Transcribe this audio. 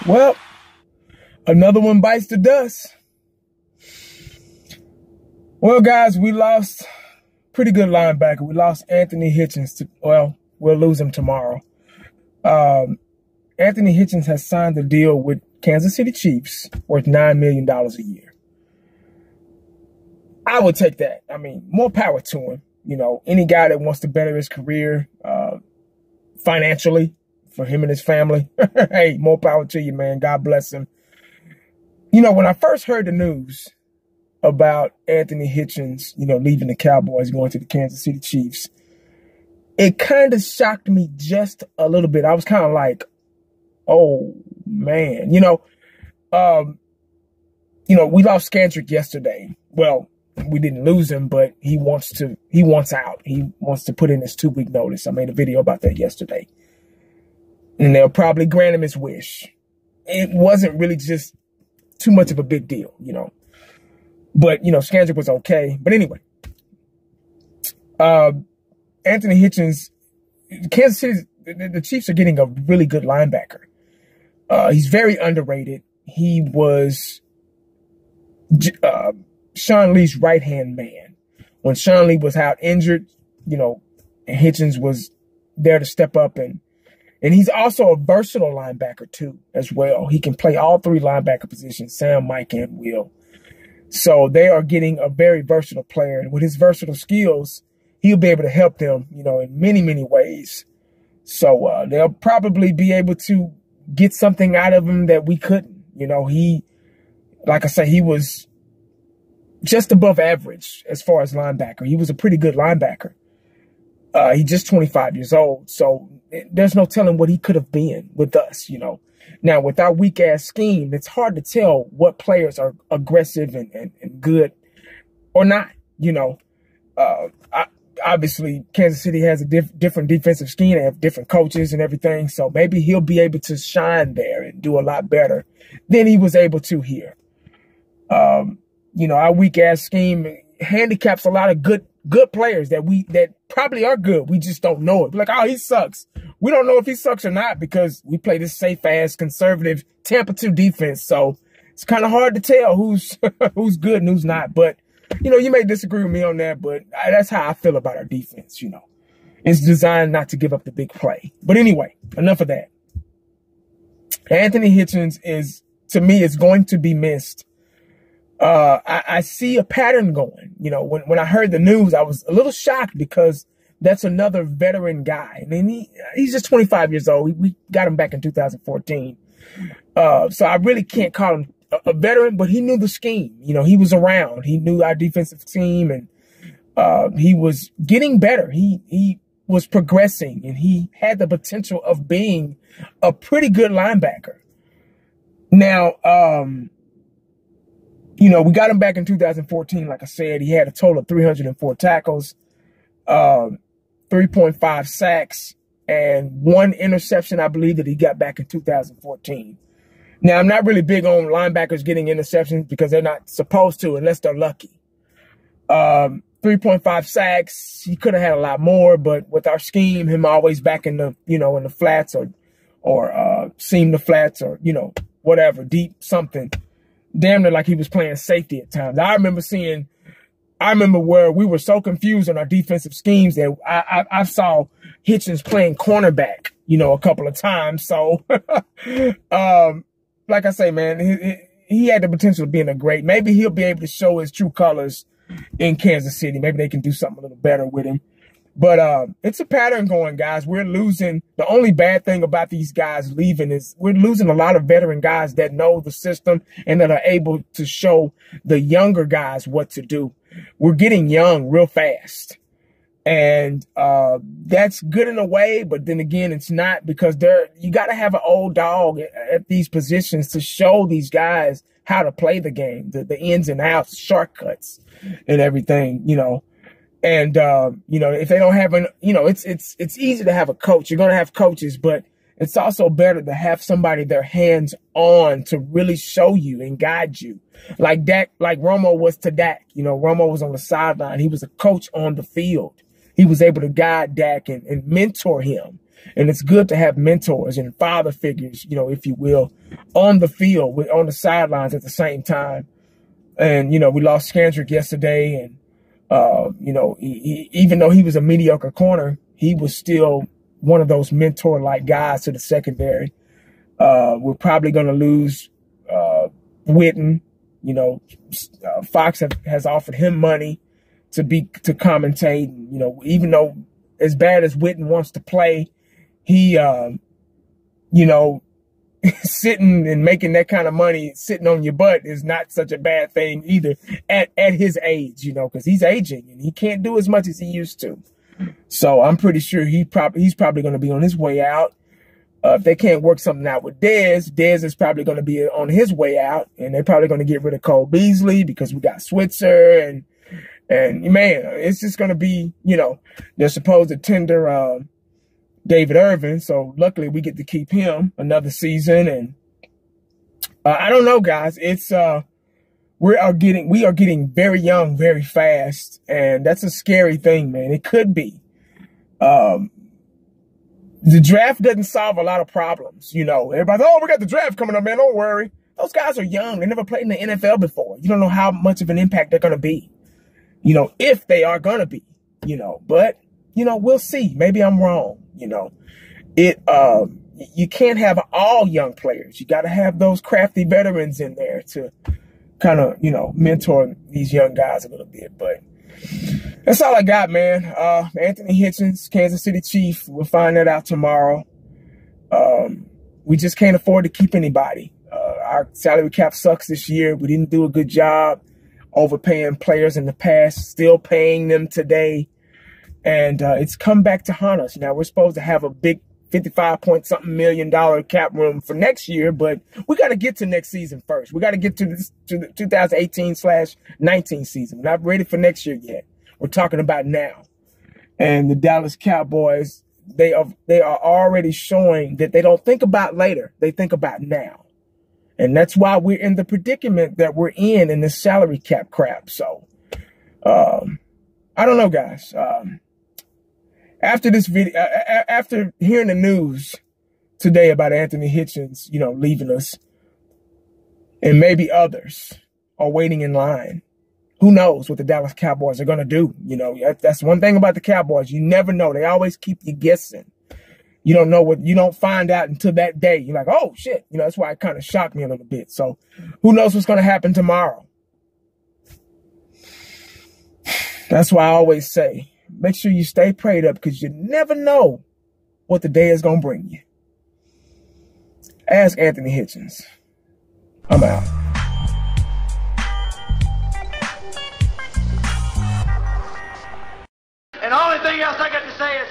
Well, another one bites the dust. Well, guys, we lost pretty good linebacker. We lost Anthony Hitchens. Well, we'll lose him tomorrow. Anthony Hitchens has signed a deal with Kansas City Chiefs worth $9 million a year. I would take that. I mean, more power to him. You know, any guy that wants to better his career financially for him and his family, hey, more power to you, man. God bless him. You know, when I first heard the news about Anthony Hitchens, you know, leaving the Cowboys, going to the Kansas City Chiefs, it kind of shocked me just a little bit. I was kind of like, oh, man. You know, we lost Skandrick yesterday. Well, we didn't lose him, but he wants out. He wants to put in his 2-week notice. I made a video about that yesterday. And they'll probably grant him his wish. It wasn't really just too much of a big deal, you know. But, you know, Skandrick was okay. But anyway, Anthony Hitchens, Kansas City, the Chiefs are getting a really good linebacker. He's very underrated. He was Sean Lee's right-hand man. When Sean Lee was out injured, you know, Hitchens was there to step up. And he's also a versatile linebacker, too, as well. He can play all 3 linebacker positions, Sam, Mike, and Will. So they are getting a very versatile player. And with his versatile skills, he'll be able to help them, you know, in many, many ways. So they'll probably be able to get something out of him that we couldn't. You know, like I say, he was just above average as far as linebacker. He was a pretty good linebacker. He's just 25 years old. So there's no telling what he could have been with us, you know. Now, with our weak-ass scheme, it's hard to tell what players are aggressive and good or not, you know. Obviously, Kansas City has a different defensive scheme. They have different coaches and everything. So maybe he'll be able to shine there and do a lot better than he was able to here. You know, our weak-ass scheme handicaps a lot of good players that probably are good. We just don't know it. Like, oh, he sucks. We don't know if he sucks or not because we play this safe-ass, conservative Tampa 2 defense. So it's kind of hard to tell who's who's good and who's not. But, you know, you may disagree with me on that, but that's how I feel about our defense, you know. It's designed not to give up the big play. But anyway, enough of that. Anthony Hitchens to me, is going to be missed. I see a pattern going. You know, when I heard the news, I was a little shocked because that's another veteran guy. I mean, he's just 25 years old. We got him back in 2014. So I really can't call him a veteran, but he knew the scheme. You know, he was around. He knew our defensive scheme, and he was getting better. He was progressing, and he had the potential of being a pretty good linebacker. Now, you know, we got him back in 2014. Like I said, he had a total of 304 tackles, 3.5 sacks, and 1 interception, I believe, that he got back in 2014. Now, I'm not really big on linebackers getting interceptions because they're not supposed to unless they're lucky. 3.5 sacks, he could have had a lot more, but with our scheme, him always back in the, you know, in the flats or seam the flats or, you know, whatever, deep something. Damn near like he was playing safety at times. I remember where we were so confused on our defensive schemes that I saw Hitchens playing cornerback, you know, a couple of times. So, like I say, man, he had the potential of being a great. Maybe he'll be able to show his true colors in Kansas City. Maybe they can do something a little better with him. But it's a pattern going, guys. We're losing. The only bad thing about these guys leaving is we're losing a lot of veteran guys that know the system and that are able to show the younger guys what to do. We're getting young real fast. And that's good in a way, but then again, it's not, because you got to have an old dog at these positions to show these guys how to play the game, the ins and outs, shortcuts and everything, you know. And, you know, if they don't have it's easy to have a coach. You're going to have coaches, but it's also better to have somebody their hands on to really show you and guide you. Like Romo was to Dak. You know, Romo was on the sideline. He was a coach on the field. He was able to guide Dak and mentor him. And it's good to have mentors and father figures, you know, if you will, on the field, on the sidelines at the same time. And, you know, we lost Scandrick yesterday. And, you know, even though he was a mediocre corner, he was still one of those mentor-like guys to the secondary. We're probably going to lose Witten. You know, Fox has offered him money to commentate. You know, even though as bad as Witten wants to play, he, you know, sitting and making that kind of money, sitting on your butt is not such a bad thing either at his age, you know, because he's aging and he can't do as much as he used to. So I'm pretty sure he's probably going to be on his way out. If they can't work something out with Dez is probably going to be on his way out, and they're probably going to get rid of Cole Beasley because we got Switzer and man, it's just going to be, you know, they're supposed to tender David Irvin, so luckily we get to keep him another season. And I don't know, guys. It's we are getting very young very fast, and that's a scary thing, man. It could be. The draft doesn't solve a lot of problems, you know. Everybody's, oh, we got the draft coming up, man. Don't worry. Those guys are young. They never played in the NFL before. You don't know how much of an impact they're going to be, you know, if they are going to be, you know. But, you know, we'll see. Maybe I'm wrong, you know. You can't have all young players. You got to have those crafty veterans in there to kind of, you know, mentor these young guys a little bit. But that's all I got, man. Anthony Hitchens, Kansas City Chief. We'll find that out tomorrow. We just can't afford to keep anybody. Our salary cap sucks this year. We didn't do a good job overpaying players in the past, still paying them today. And it's come back to haunt us. Now, we're supposed to have a big 55-point-something million cap room for next year, but we got to get to next season first. We got to get to the 2018/19 season. We're not ready for next year yet. We're talking about now. And the Dallas Cowboys, they are already showing that they don't think about later. They think about now. And that's why we're in the predicament that we're in this salary cap crap. So, I don't know, guys. After this video, after hearing the news today about Anthony Hitchens, you know, leaving us, and maybe others are waiting in line, who knows what the Dallas Cowboys are going to do? You know, that's one thing about the Cowboys. You never know. They always keep you guessing. You don't know what, you don't find out until that day. You're like, oh, shit. You know, that's why it kind of shocked me a little bit. So who knows what's going to happen tomorrow? That's why I always say, make sure you stay prayed up because you never know what the day is going to bring you. Ask Anthony Hitchens. I'm out. And the only thing else I got to say is,